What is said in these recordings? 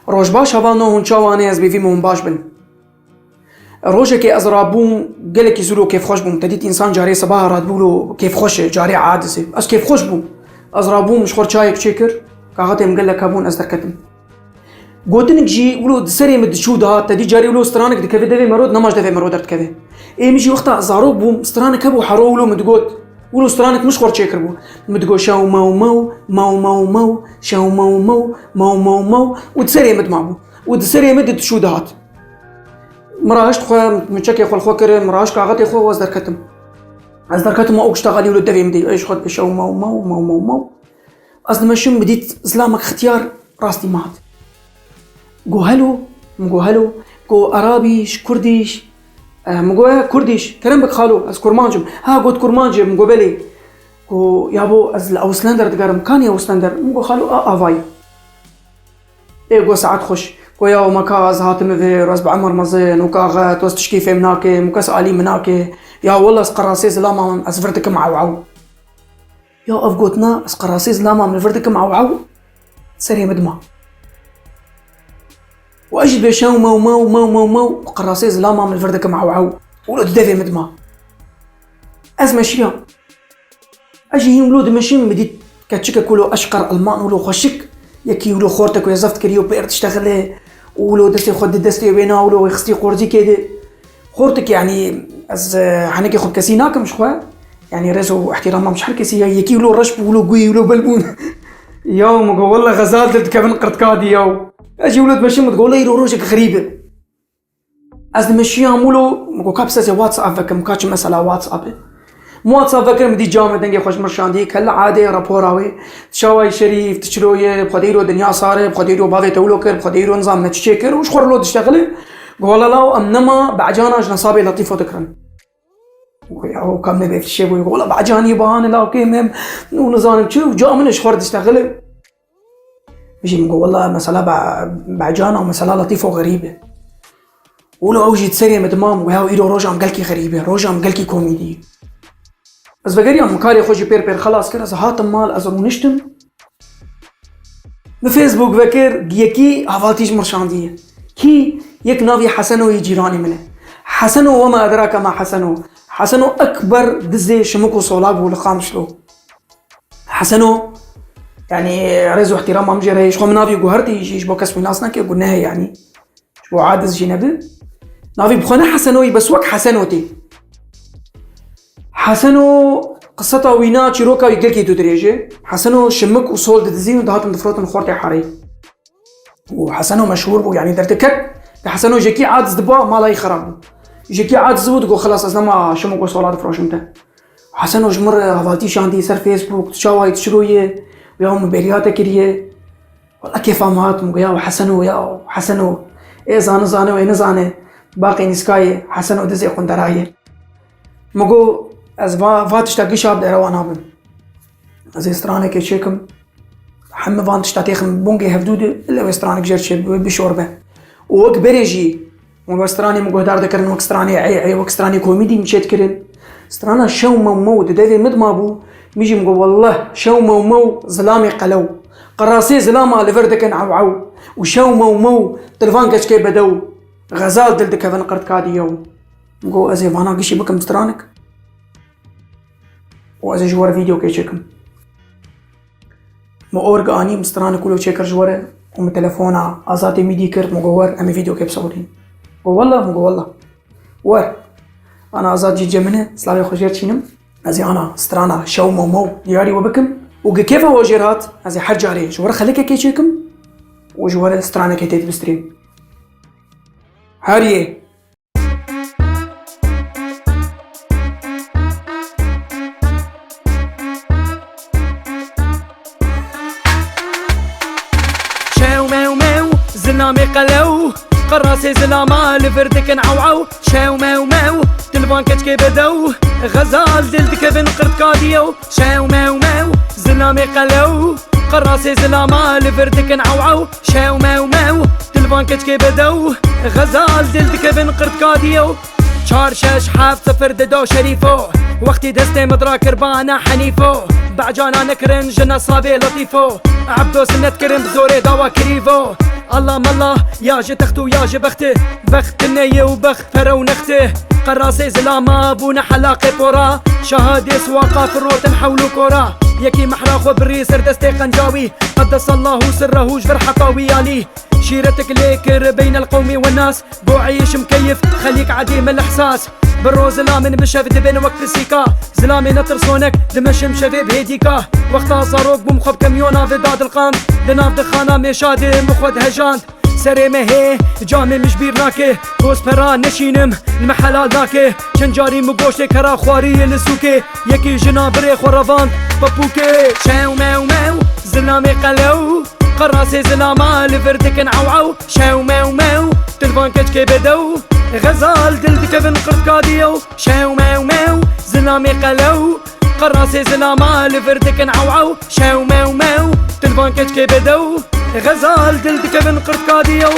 روج باش هفانو هون شاواني از بيفي مون باش بن روجه كي ازرابوم قالك يزولو كيف خوش بوم تديت انسان جاري صباح راد بولو كيف خوش جاري عادسي اس كيف خوش بوم ازرابوم مش خور شايك شكر كاغتم قال لك ابون ازدركتم قوتنك جي ولو سري مد شو ده تدي جاري ولو سترانك دكفي دفي مرود نماش دفي مرود دكفي اي مشي وقتها زاروب بوم سترانك ابو حرو ولو مدقوت ولو سترانك مش خور شكر بو مدقو شاو ماو ماو ماو ماو ماو شاو ماو ماو ماو ماو ماو وتسري مد معبو وتسري مد شو دهات مراهش تخو متشكي خو الخوكر مراهش كاغتي خو وزدركتم ازدركتم او اشتغلي ولو دفي مدي ايش خد بشاو ماو ماو ماو ماو ماو اصلا ماشي بديت اسلامك اختيار راستي مات جو هلو مجو هلو جو عربيش كرديش مجو كرديش كرمبك خالو از كرمانجم ها قلت كرمانجم مجو بلي جو يابو از الاوسلندر تقرم كان يا اوسلندر مجو خالو افاي ايه جو ساعات خوش جو يا مكاز هاتم في راس بعمر مزين وكاغات وستشكي في مناك مكاس علي مناك يا والله اسقراسي زلاما اسفرتك معوعو يا افقوتنا اسقراسي زلاما من فرتك معوعو سري مدمع واجد بشاو ماو ماو ماو ماو ماو قراسي زلاما من فردك معوعو ولد دافي مدما از ماشيا اجي ولود ماشي بديت كاتشكا كولو اشقر المان ولو خشك يكي ولو خورتك ويزفت كريو بير تشتغل ولو دستي خد دستي بينا ولو يخستي قرزي كده خورتك يعني از حنكي خد كاسيناك مش خوا يعني رزو احترامها مش حركسي يكي ولو رشب ولو قوي ولو بلبون يوم والله غزال كيف نقرت كادي يوم اجي ولد ماشي متقول لي روجك غريبه از ماشي عملو مكو كابسه زي واتساب فك مكاتش مساله واتساب واتساب فكر مدي جامع دنگي خوش مرشاندي كل عاده راپوراوي شاوي شريف تشرويه بخديرو دنيا صار بخديرو باغي تولو كر بخديرو نظام نتشكر وش خور لو تشتغل قول لا انما بعجانا نصابي لطيفه تكرن او كم نبي في الشيء يقول بعجاني بان لا كيم ونظام شو جاء من شخور تشتغل يجي نقول والله مسألة بعجانة ومسألة لطيفة وغريبة ولو أوجي تسري مدمام وهاو إيدو روجة عم قلكي غريبة روجة عم قلكي كوميدي بس بقري عم مكاري خوشي بير خلاص كده هاتم مال أزر ونشتم بفيسبوك فكر يكي هفالتيش مرشاندية كي يك نافي حسنو يجيراني منه حسنو وما أدراك ما حسنو أكبر دزي شمكو صولاب ولقامشلو حسنو يعني رزو احترام عم جري شو من نافي جوهرتي يجيش بوكس من ناسنا كي قلناها يعني شو عادز جنبه نافي بخنا حسنوي بس وك حسنوتي حسنو قصته وينا تشيروكا يقول كي تدريجه حسنو شمك وصول دزين ودهات مدفروت من خورتي حري وحسنو مشهور بو يعني درتكك حسنو جيكي عادز دبا ما لا يخرب جيكي عادز بود جو خلاص اصلا ما شمك وصولات فروشمته حسنو جمر هفالتي شاندي سر فيسبوك تشاوي تشرويه وياهم برياته كريه والله كيف مات مو يا حسنو ايه زانو ايه نزانه باقي نسكاي حسنو دزي قندرايه مگو از واتش تاقي شاب دروان ابن از استرانه كي شيكم حم وانتش تاخم بونجي هفدود الا استرانه جرش بشوربه وك بريجي مو استرانه مگو دار دكرن وك استرانه اي وك استرانه كوميدي مشيت كرن استرانه شو مو ددي مدمابو ميجي مقول والله شو مو زلامي قلو قراسي زلامة لفردك عوعو وشو مو تلفان كشكي بدو غزال دلدك هفن قرد كادي يوم مقول ازي فانا قشي بكم سترانك وازي جوار فيديو كي شكم مو اورق اني مسترانك كلو شكر جواره ومن تلفونا ازاتي ميدي كرت مقول امي فيديو كي بصورين مقول والله ور انا ازات جي جمنه سلامي خوشير تشينم ازي انا سترانا شو مو ياري وبكم وكيف هو جيرات ازي حج عليه جوار خليك كي تشيكم وجوار سترانا كي تيت بستريم هاريه شاو مو زلامي قلو قراسي زلاما لفردك نعوعو شاو مو تلفان كشكي بدو غزال دلدك بنقرد كاديو شاو مو زلامي قلو قراسي زلاما لفردك نعوعو شاو مو تلفان كشكي بدو غزال دلدك بنقرد كاديو شار شش حاب سفر دو شريفو وقتي دستي مدراك ربانا حنيفو بعجانا نكرن جنا صابي لطيفو عبدو سنة كرم بزوري دوا كريفو الله مالله يا جي تختو يا جي بختي بخت النية وبخت فرو نخته قراسي زلاما بونا حلاقي بورا شهادي سواقا في الروت نحولو كورا يكي محراخ وبري سردستي قنجاوي قدس الله سره جبر حطاوي عليه شيرتك ليكر بين القوم والناس بو عيش مكيف خليك عديم الاحساس برو زلامن بشفت بين وقت السيكا زلامي نطر صونك دمش مشفي بهيديكا وقتا صاروك بمخب كميونا في داد القاند لناف دخانا ميشادي مخود هجاند سري مهي جامي مجبير ناكي توس برا نشينم المحلال ناكي شنجاري مقوشتي كرا خواري لسوكي يكي جنا بريخ ورافاند بابوكي شاو ماو ماو زلامي قلو قراسي زلاما لفردك نعوعو شاو ماو ماو تلفون كي بدو غزال دلدك بنقرد قاديو شاو ماو ماو زلامي قلو قراسي زلاما لفردك نعوعو شاو ماو ماو تلفون كي بدو غزال دلدك بنقرد قاديو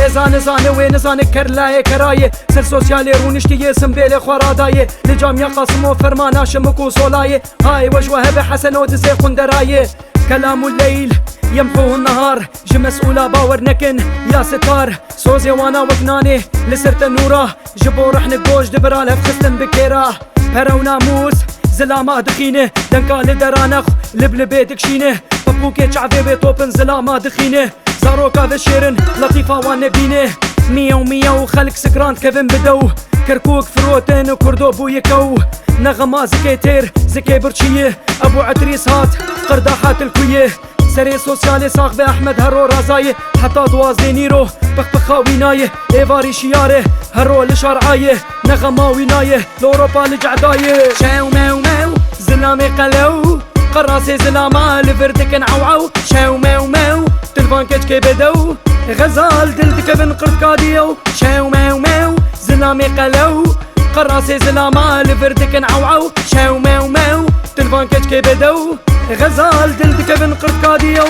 زان وين زان كرلاي كراي سر سوسيالي رونشتي سمبيلي خوراداي لجاميا قاسمو فرمانا شمكو صولاي هاي وجوه بحسن ودسي قندراي كلام الليل يمحوه النهار جي مسؤولة باور نكن يا ستار سوزي وانا وكناني لسرت النورة جبو رح نقوش دبرالها بخستن بكيرا هرو ناموس زلاما دخينه دنكا لدرانخ لبلبي دكشينه بابوكي شعبي بيطوبن زلاما دخينه زاروكا بشيرن لطيفة وانبينه مية وخلق سكرانت كيفن بدو كركوك فروتين وكردو بو يكو نغما زكي تير زكي برشيه ابو عدريس هات قرداحات الكويه سري سوسيالي صاغ بأحمد هرو رازاي حتى دوازي نيرو بخبخا وينايه ايفاري شياره هرو لشرعايه نغما وينايه لأوروبا لجعدايه شاو ماو ماو زلامي قلو قراسي زلاما لفردك نعوعو شاو ماو ماو تلفون كي بدو غزال دلدك بنقرد قاديو شاو ماو ماو زلامي قلو قراسي زلاما لفردك نعوعو شاو ماو ماو تلفون كي بدو غزال دلدك بنقرد قاديو